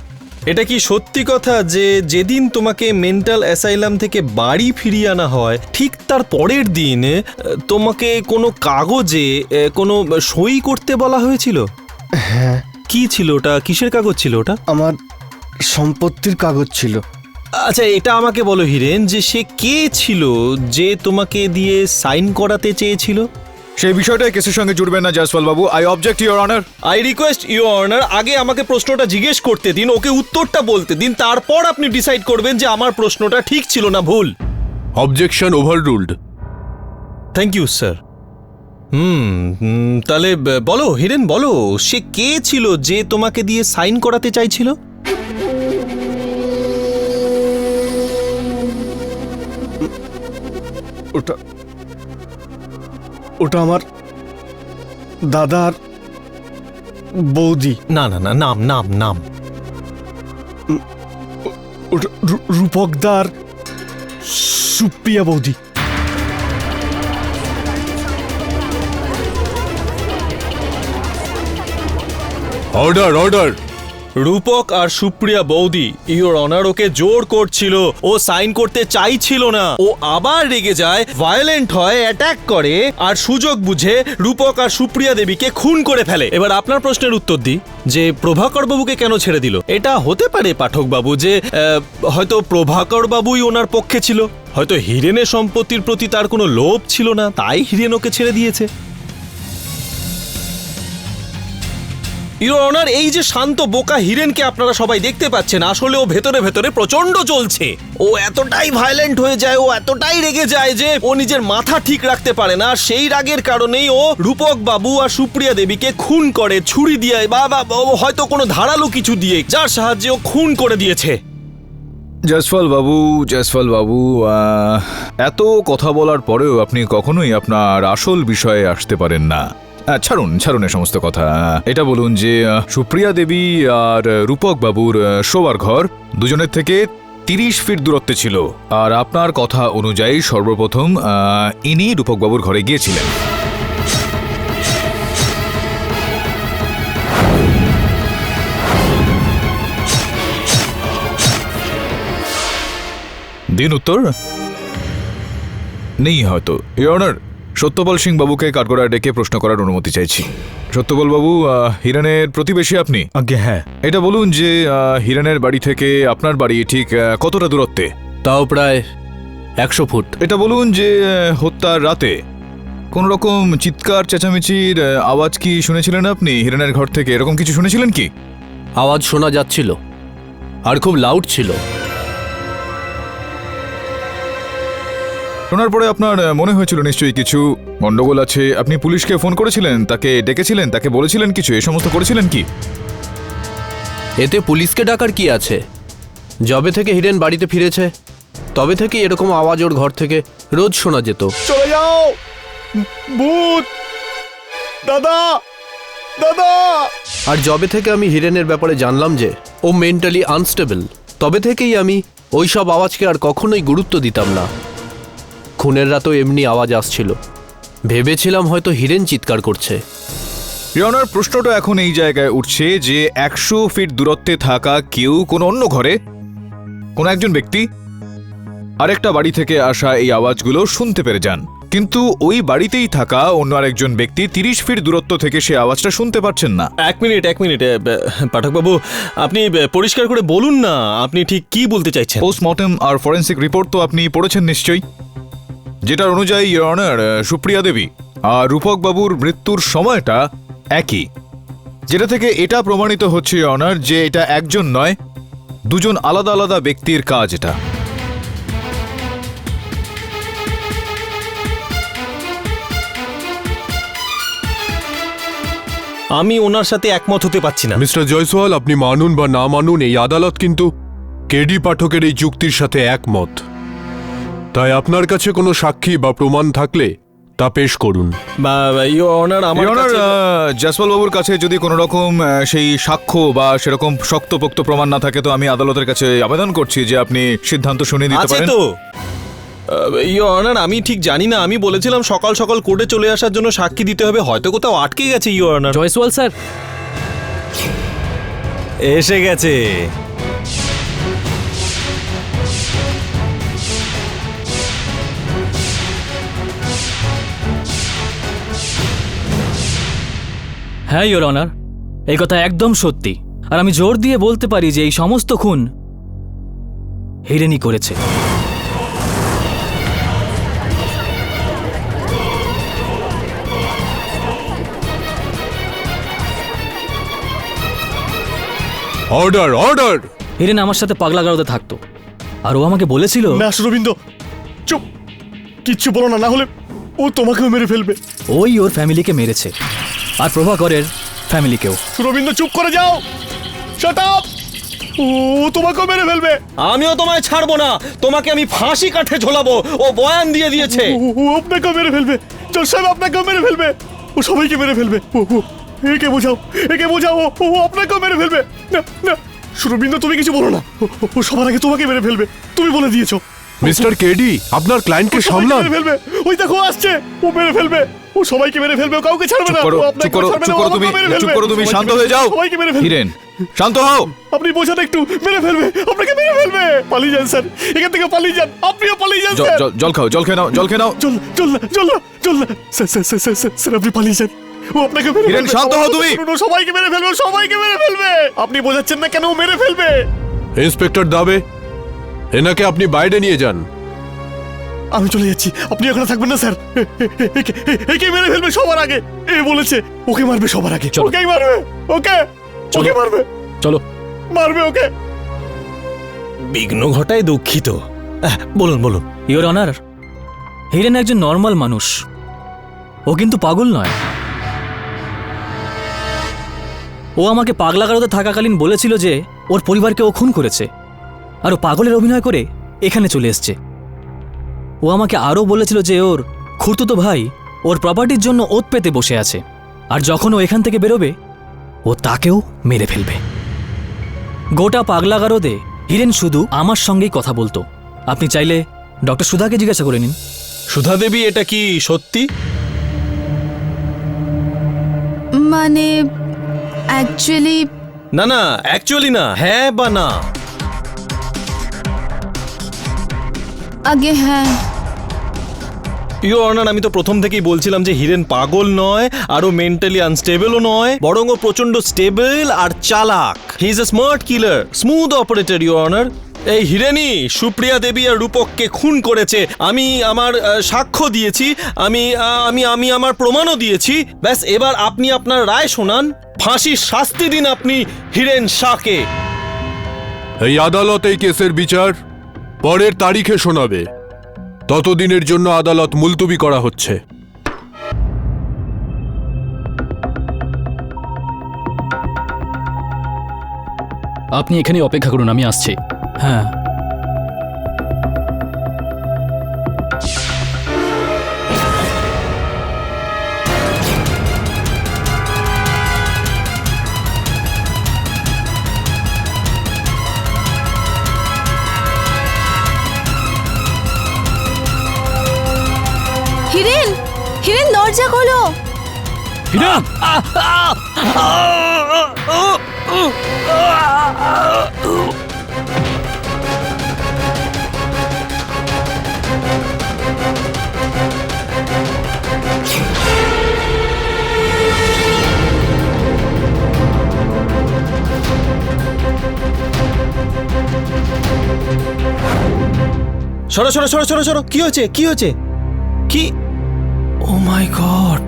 এটা কি সত্যি কথা যে যেদিন তোমাকে মেন্টাল অ্যাসাইলাম থেকে বাড়ি ফিরিয়ে আনা হয়, ঠিক তার পরের দিন তোমাকে কোনো কাগজে কোনো সই করতে বলা হয়েছিল? হ্যাঁ। কি ছিল ওটা? কিসের কাগজ ছিল ওটা? আমার সম্পত্তির কাগজ ছিল। আচ্ছা, এটা আমাকে বলো হিরেন, যে সে কে ছিল যে তোমাকে দিয়ে সাইন করাতে চেয়েছিল? সেই বিষয়টা কেসের সঙ্গে জুড়বেন না জয়সওয়াল বাবু। I object your honour. I request your honour, আগে আমাকে প্রশ্নটা জিজ্ঞেস করতে দিন, ওকে উত্তরটা বলতে দিন, তারপর আপনি ডিসাইড করবেন যে আমার প্রশ্নটা ঠিক ছিল না ভুল। Objection overruled. Thank you sir. তাহলে বলো হিরেন, বলো সে কে ছিল যে তোমাকে দিয়ে সাইন করাতে চাইছিল? ওটা আমার দাদার বৌদি। না, নাম। ওটা রূপকদার সুপ্রিয়া বৌদি। অর্ডার। রূপক আর সুপ্রিয়া বৌদি, ইওর অনার, ওকে জোর করছিল, ও সাইন করতে চাইছিল না। ও আবার রেগে যায়, ভায়োলেন্ট হয়, অ্যাটাক করে, আর সুযোগ বুঝে রূপক আর সুপ্রিয়া দেবীকে খুন করে ফেলে। এবার আপনার প্রশ্নের উত্তর দিই, যে প্রভাকর বাবুকে কেন ছেড়ে দিল? এটা হতে পারে পাঠক বাবু যে হয়তো প্রভাকর বাবুই ওনার পক্ষে ছিল, হয়তো হিরেনের সম্পত্তির প্রতি তার কোনো লোভ ছিল না, তাই হিরেন ওকে ছেড়ে দিয়েছে। ইওর অনার, এই যে শান্ত বোকা হিরেনকে আপনারা সবাই দেখতে পাচ্ছেন, আসলে ও ভেতরে ভেতরে প্রচন্ড চলছে। ও এতটাই ভায়োলেন্ট হয়ে যায়, ও এতটাই রেগে যায় যে ও নিজের মাথা ঠিক রাখতে পারে না। সেই রাগের কারণেই ও রূপক বাবু আর সুপ্রিয়া দেবীকে খুন করে ছুরি দিয়ে বা হয়তো কোনো ধারালো কিছু দিয়ে, যার সাহায্যে ও খুন করে দিয়েছে। জয়সওয়াল বাবু, এত কথা বলার পরেও আপনি কখনোই আপনার আসল বিষয়ে আসতে পারেন না। ছাড়ুন এ সমস্ত কথা। এটা বলুন যে সুপ্রিয়া দেবী আর রূপক বাবুর শোবার ঘর দুজনের থেকে 30 ফিট দূরত্বে ছিল, আর আপনার কথা অনুযায়ী সর্বপ্রথম ইনি রূপক বাবুর ঘরে গিয়েছিলেন। দিন উত্তর নেই হয়তো। ইওর অনার, সত্যপাল সিং বাবুকে কাঠগড়ায় ডেকে প্রশ্ন করার অনুমতি চাইছি। সত্যপাল বাবু, হিরেনের প্রতিবেশী আপনি? আজ্ঞে হ্যাঁ। এটা বলুন যে হিরেনের বাড়ি থেকে আপনার বাড়ি ঠিক কতটা দূরত্বে? তাও প্রায় 100 ফুট। এটা বলুন যে হত্যার রাতে কোন রকম চিৎকার চেঁচামেচির আওয়াজ কি শুনেছিলেন আপনি হিরেনের ঘর থেকে? এরকম কিছু শুনেছিলেন কি? আওয়াজ শোনা যাচ্ছিল আর খুব লাউড ছিল। শোনার পরে আপনার মনে হয়েছিল নিশ্চয়ই কিছু গন্ডগোল আছে। আপনি পুলিশকে ফোন করেছিলেন, তাকে ডেকেছিলেন, তাকে বলেছিলেন কিছু, এ সমস্ত করেছিলেন কি? এতে পুলিশকে ডাকার কি আছে? যবে থেকে হিরেন বাড়িতে ফিরেছে তবে থেকে এরকম আওয়াজ ওর ঘর থেকে রোজ শোনা যেত। চলে যাও ভূত! দাদা, দাদা! আর যবে থেকে আমি হিরেনের ব্যাপারে জানলাম যে ও মেন্টালি আনস্টেবল, তবে থেকেই আমি ওই সব আওয়াজকে আর কখনোই গুরুত্ব দিতাম না। খুনের রাতও এমনি আওয়াজ আসছিল, ভেবেছিলাম হয়তো হিরেন চিৎকার করছে। ইওর প্রশ্নটা এখন এই জায়গায় উঠছে যে 100 ফিট দূরত্বে থাকা কেউ কোনো অন্য ঘরে কোনো একজন ব্যক্তি আরেকটা বাড়ি থেকে আসা এই আওয়াজগুলো শুনতে পেরে যান, কিন্তু ওই বাড়িতেই থাকা অন্য আরেকজন ব্যক্তি 30 ফিট দূরত্ব থেকে সে আওয়াজটা শুনতে পাচ্ছেন না। এক মিনিট পাঠকবাবু, আপনি পরিষ্কার করে বলুন না আপনি ঠিক কি বলতে চাইছেন। পোস্টমর্টেম আর ফরেন্সিক রিপোর্ট তো আপনি পড়েছেন নিশ্চয়ই, যেটার অনুযায়ী ইওর অনার সুপ্রিয়া দেবী আর রূপক বাবুর মৃত্যুর সময়টা একই, যেটা থেকে এটা প্রমাণিত হচ্ছে ইওর অনার যে এটা একজন নয়, দুজন আলাদা আলাদা ব্যক্তির কাজ এটা। আমি ওনার সাথে একমত হতে পারছি না। মিস্টার জয়সওয়াল, আপনি মানুন বা না মানুন, এই আদালত কিন্তু কেডি পাঠকের এই যুক্তির সাথে একমত। তাই আপনার কাছে কোনো সাক্ষী বা প্রমাণ থাকলে তা পেশ করুন। জয়সওয়াল বাবুর কাছে যদি কোনো রকম সেই সাক্ষ্য বা সেরকম শক্তপোক্ত প্রমাণ না থাকে তো আমি আদালতের কাছে আবেদন করছি যে আপনি সিদ্ধান্ত শুনিয়ে দিতে পারেন। তো ইওর অনার, আমি ঠিক জানি না, আমি বলেছিলাম সকাল সকাল কোর্টে চলে আসার জন্য সাক্ষী দিতে হবে, হয়তো কোথাও আটকে গেছে। ইওর অনার, জয়সওয়াল স্যার এসে গেছে। হ্যাঁ ইওর অনার, এই কথা একদম সত্যি, আর আমি জোর দিয়ে বলতে পারি যে এই সমস্ত খুন হিরেনই করেছে। Order, order! হিরেন আমার সাথে পাগলা গারদে থাকতো, আর ও আমাকে বলেছিল। না সুরবিন্দ, চুপ, কিচ্ছু বলো না, না হলে ও তোমাকেও মেরে ফেলবে। ওই ওর ফ্যামিলিকে মেরেছে, আর প্রভাকরের ফ্যামিলিকেও। সুরবিন্দ চুপ করে যাও, শাট আপ! ও তোমাকেও মেরে ফেলবে। আমিও তোমায় ছাড়বো না, তোমাকে আমি ফাঁসি কাঠে ঝোলাবো। ও বয়ান দিয়ে দিয়েছে। ও আপনাকেও মেরে ফেলবে, জজ সাহেব আপনাকেও মেরে ফেলবে, ও সবাইকে মেরে ফেলবে। একে বোঝাও, একে বোঝাও, ও আপনাকেও মেরে ফেলবে। না না সুরবিন্দ, তুমি কিছু বলো না, ও সবার আগে তোমাকে মেরে ফেলবে, তুমি বলে দিয়েছো। মিস্টার কেডি, আপনার ক্লায়েন্টকে সামলান। মেরে ফেলবে, ওই দেখো আসছে, ও মেরে ফেলবে, ও সবাইকে মেরে ফেলবে, ও কাউকে ছাড়বে না। চুপ করো তুমি, শান্ত হয়ে যাও। সবাইকে মেরে ফেলবে। হিরেন, শান্ত হও। আপনি বোঝান একটু, মেরে ফেলবে, আপনাকে মেরে ফেলবে। পালিয়ে যান স্যার, এখান থেকে পালিয়ে যান, আপনিও পালিয়ে যান স্যার। জল খাও, জল খেয়ে নাও, জল খেয়ে নাও। চল না স্যার, আপনি পালিয়ে যান, ও আপনাকে মেরে হিরেন, ফেলবে। শান্ত হও তুমি। সবাইকে মেরে ফেলবে, সবাইকে মেরে ফেলবে। আপনি বোঝাচ্ছেন না কেন, ও মেরে ফেলবে। ইন্সপেক্টর দাবে, এনাকে আপনি বাইরে নিয়ে যান। আমি চলে যাচ্ছি, আপনি এখানে থাকবেন না স্যার। একে মেরে ফেলবে সবার আগে, এ বলেছে ওকে মারবে সবার আগে। চলো। ওকেই মারবে, ওকে ওকে মারবে, চলো। মারবে ওকে। বিঘ্ন ঘটায় দুঃখিত। বলুন বলুন। ইওর অনার, হিরেন একজন নর্মাল মানুষ, ও কিন্তু পাগল নয়। ও আমাকে পাগলাগারদে থাকাকালীন বলেছিল যে ওর পরিবারকে ও খুন করেছে, আর ও পাগলের অভিনয় করে এখানে চলে এসছে। ও আমাকে আরও বলেছিল যে ওর খুড়তুতো ভাই ওর প্রপার্টির জন্য ওত পেতে বসে আছে, আর যখন ও এখান থেকে বেরোবে ও তাকেও মেরে ফেলবে। গোটা পাগলাগারদে হিরেন শুধু আমার সঙ্গেই কথা বলতো। আপনি চাইলে ডক্টর সুধাকে জিজ্ঞাসা করে নিন। সুধা দেবী, এটা কি সত্যি? মানে অ্যাকচুয়ালি না না, অ্যাকচুয়ালি না, হ্যাঁ বা না? আগে হ্যাঁ। ইওর অনার, আমি তো প্রথম থেকেই বলছিলাম যে হিরেন পাগল নয়, আরও মেন্টালি আনস্টেবলও নয়, বরং ও প্রচন্ড স্টেবল আর চালাক। He is a smart killer, smooth operator, your honour. এই হিরেনই সুপ্রিয়া দেবী আর রূপককে খুন করেছে। আমি আমার সাক্ষ্য দিয়েছি, আমি আমি আমি আমার প্রমাণও দিয়েছি। ব্যাস, এবার আপনি আপনার রায় শোনান। ফাঁসির শাস্তি দিন আপনি হিরেন শাহকে। এই আদালত এই কেসের বিচার পরের তারিখে শোনাবে। ততদিনের জন্য আদালত মুলতবি করা হচ্ছে। আপনি এখানে অপেক্ষা করুন, আমি আসছি। হ্যাঁ, হিরেন, হিরেন দরজা খোলো। হিরেন! সরো সরো সরো সরো সরো, কি হয়েছে, কি হয়েছে, কি? ও মাই গড!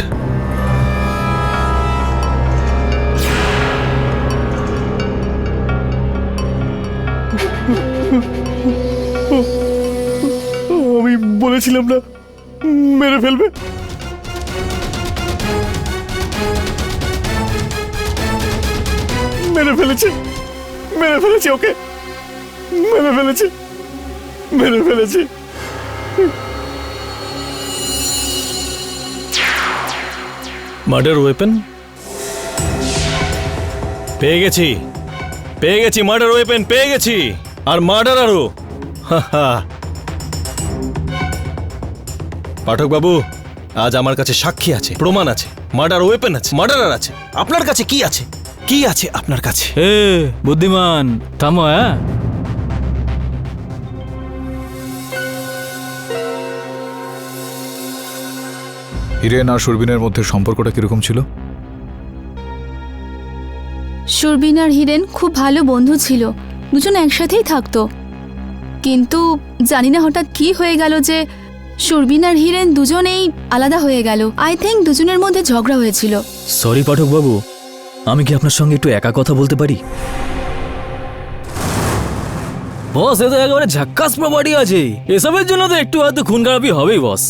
আমি বলেছিলাম না মেরে ফেলবে। মেরে ফেলেছে, মেরে ফেলেছে ওকে, মেরে ফেলেছে, মেরে ফেলেছে। মার্ডার ওয়েপন পেয়ে গেছি, পেয়ে গেছি, মার্ডার ওয়েপন পেয়ে গেছি, আর মার্ডারারও। পাঠক বাবু, আজ আমার কাছে সাক্ষী আছে, প্রমাণ আছে, মার্ডার ওয়েপন আছে, মার্ডারার আছে। আপনার কাছে কি আছে? কি আছে আপনার কাছে? এ বুদ্ধিমান, থামো। হ্যাঁ, হিরেন আর সুরবিনের মধ্যে সম্পর্কটা কিরকম ছিল? সুরবিন আর হিরেন খুব ভালো বন্ধু ছিল, দুজন একসাথেই থাকতো। কিন্তু জানি না হঠাৎ কি হয়ে গেল যে সুরবিন আর হিরেন দুজনেই আলাদা হয়ে গেল। আই থিঙ্ক দুজনের মধ্যে ঝগড়া হয়েছিল। সরি পাঠক বাবু, আমি কি আপনার সঙ্গে একটু একা কথা বলতে পারি? বস, এ তো একেবারে ঝাক্কাস প্রপার্টি আছে, এসবের জন্য তো একটু হয়তো খুন খারাপই হবেই বস।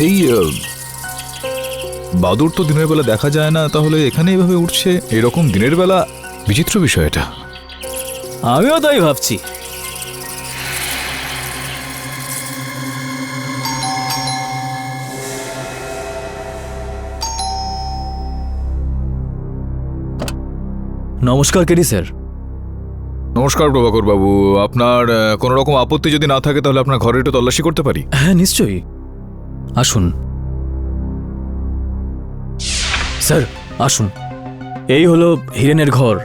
এই বাদুর তো দিনের বেলা দেখা যায় না, তাহলে এখানে এইভাবে উঠছে, এরকম দিনের বেলা বিচিত্র বিষয় এটা। আমিও তাই ভাবছি। নমস্কার কেডি স্যার। নমস্কার প্রভাকর বাবু, আপনার কোনো রকম আপত্তি যদি না থাকে তাহলে আপনার ঘরে একটু তল্লাশি করতে পারি? হ্যাঁ নিশ্চয়ই, আসুন স্যার, আসুন। এই হলো হিরেনের ঘর।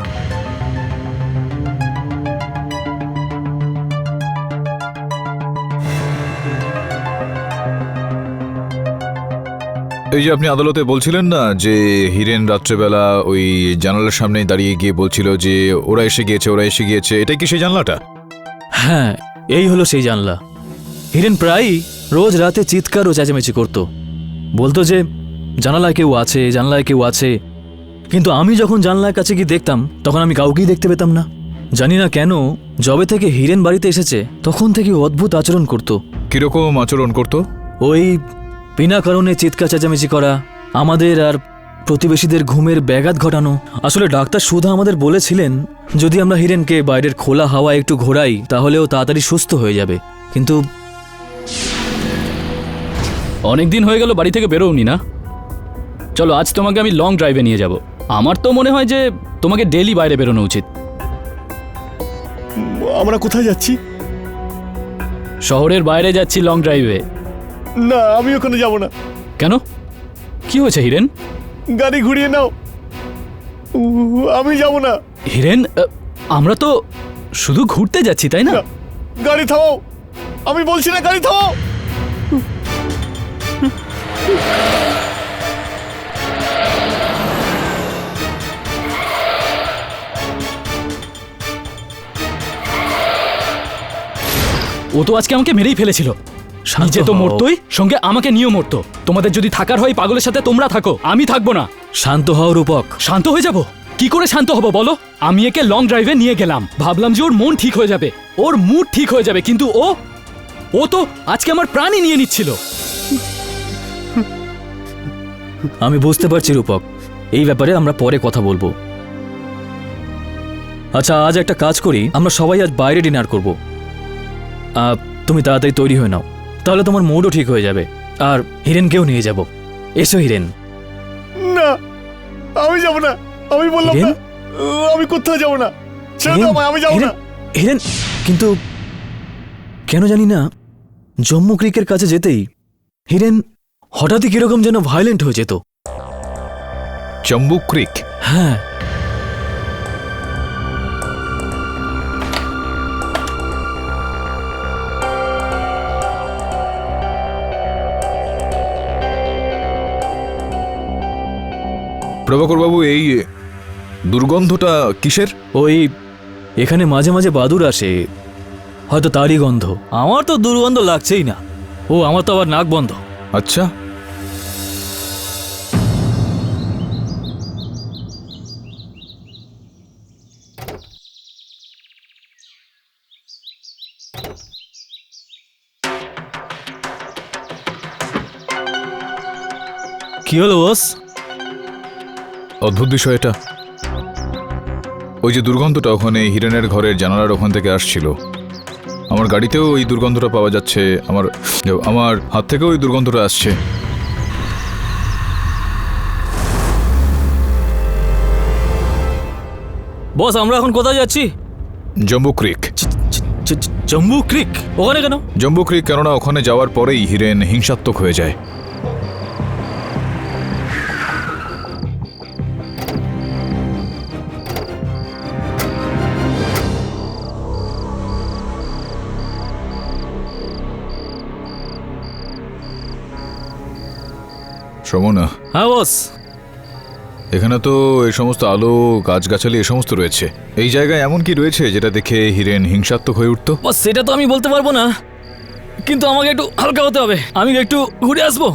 এই যে আপনি আদালতে বলছিলেন না যে হিরেন রাত্রেবেলা ওই জানালার সামনে দাঁড়িয়ে গিয়ে বলছিল যে ওরা এসে গিয়েছে, ওরা এসে গিয়েছে, এটাই কি সেই জানলাটা? হ্যাঁ, এই হলো সেই জানলা। হিরেন প্রায়ই রোজ রাতে চিৎকার ও চেঁচামেচি করতো, বলতো যে জানালায় কেউ আছে, জানলায় কেউ আছে। কিন্তু আমি যখন জানলার কাছে গিয়ে দেখতাম তখন আমি কাউকেই দেখতে পেতাম না। জানি না কেন, যবে থেকে হিরেন বাড়িতে এসেছে তখন থেকে অদ্ভুত আচরণ করতো। কিরকম আচরণ করতো? ওই বিনা কারণে চিৎকার চেঁচামেচি করা, আমাদের আর প্রতিবেশীদের ঘুমের ব্যাঘাত ঘটানো। আসলে ডাক্তার সুধা আমাদের বলেছিলেন যদি আমরা হিরেনকে বাইরের খোলা হাওয়ায় একটু ঘোরাই তাহলেও তাড়াতাড়ি সুস্থ হয়ে যাবে, কিন্তু অনেক দিন হয়ে গেল বাড়ি থেকে বেরোওনি না? চলো আজ তোমাকে আমি লং ড্রাইভে নিয়ে যাব। আমার তো মনে হয় যে তোমাকে ডেলি বাইরে বেরোনো উচিত। আমরা কোথায় যাচ্ছি? শহরের বাইরে যাচ্ছি লং ড্রাইভে। না, আমি ওখানে যাব না। কেন? কি হয়েছে হিরেন? গাড়ি ঘুরিয়ে নাও, আমি যাব না। হিরেন, আমরা তো শুধু ঘুরতে যাচ্ছি, তাই না? গাড়ি থামাও, আমি বলছি না, গাড়ি থামাও। ও তো আজকে আমাকে মেরেই ফেলেছিল। নিজে তো মরতোই, সঙ্গে আমাকে নিয়েও মরতো। তোমাদের যদি থাকার হয় পাগলের সাথে তোমরা থাকো, আমি থাকবো না। শান্ত হও রূপক। শান্ত হয়ে যাব? কি করে শান্ত হব বলো? আমি একে লং ড্রাইভে নিয়ে গেলাম, ভাবলাম যে ওর মন ঠিক হয়ে যাবে, ওর মুড ঠিক হয়ে যাবে, কিন্তু ও তো আজকে আমার প্রাণই নিয়ে নিচ্ছিল। আমি বুঝতে পারছি রূপক, এই ব্যাপারে আমরা পরে কথা বলবো। আচ্ছা, আজ একটা কাজ করি, আমরা সবাই আজ বাইরে ডিনার করব। তুমি তাড়াতাড়ি তৈরি হয়ে নাও, তাহলে তোমার মুডও ঠিক হয়ে যাবে। আর হিরেনকেও নিয়ে যাব। এসো হিরেন। না, আমি যাব না, আমি বললাম না, আমি কোথাও যাব না। ছেড়ে দাও আমায়, আমি যাব না। হিরেন, কিন্তু কেন জানি না জম্মু ক্রিকের কাছে যেতেই হিরেন হঠাৎই কিরকম যেন ভায়োলেন্ট হয়ে যেত। জম্বু ক্রিক? হ্যাঁ। প্রভাকর বাবু, এই দুর্গন্ধটা কিসের? ওই এখানে মাঝে মাঝে বাদুর আসে, হয়তো তারই গন্ধ। আমার তো দুর্গন্ধ লাগছেই না। ও, আমার তো আবার নাক বন্ধ। আচ্ছা, কি হলো বস? অদ্ভুত বিষয় এটা। ওই যে দুর্গন্ধটা ওখানে হিরেনের ঘরের জানালার ওখান থেকে আসছিল, আমার গাড়িতেও ওই দুর্গন্ধটা পাওয়া যাচ্ছে, আমার হাত থেকেও ওই দুর্গন্ধটা আসছে। বস, আমরা এখন কোথায় যাচ্ছি? জম্বু ক্রিক। জম্বু ক্রিক? ওখানে কেন? জম্বু ক্রিক কেননা ওখানে যাওয়ার পরেই হিরেন হিংসাত্মক হয়ে যায়। শ্রমণা। হ্যাঁ বস। এখানে তো এই সমস্ত আলো, গাছগাছালি এ সমস্ত রয়েছে। এই জায়গায় এমন কি রয়েছে যেটা দেখে হিরেন হিংসাত্মক হয়ে উঠতো? বস, সেটা তো আমি বলতে পারবো না, কিন্তু আমাকে একটু হালকা হতে হবে। আমি একটু ঘুরে আসবো।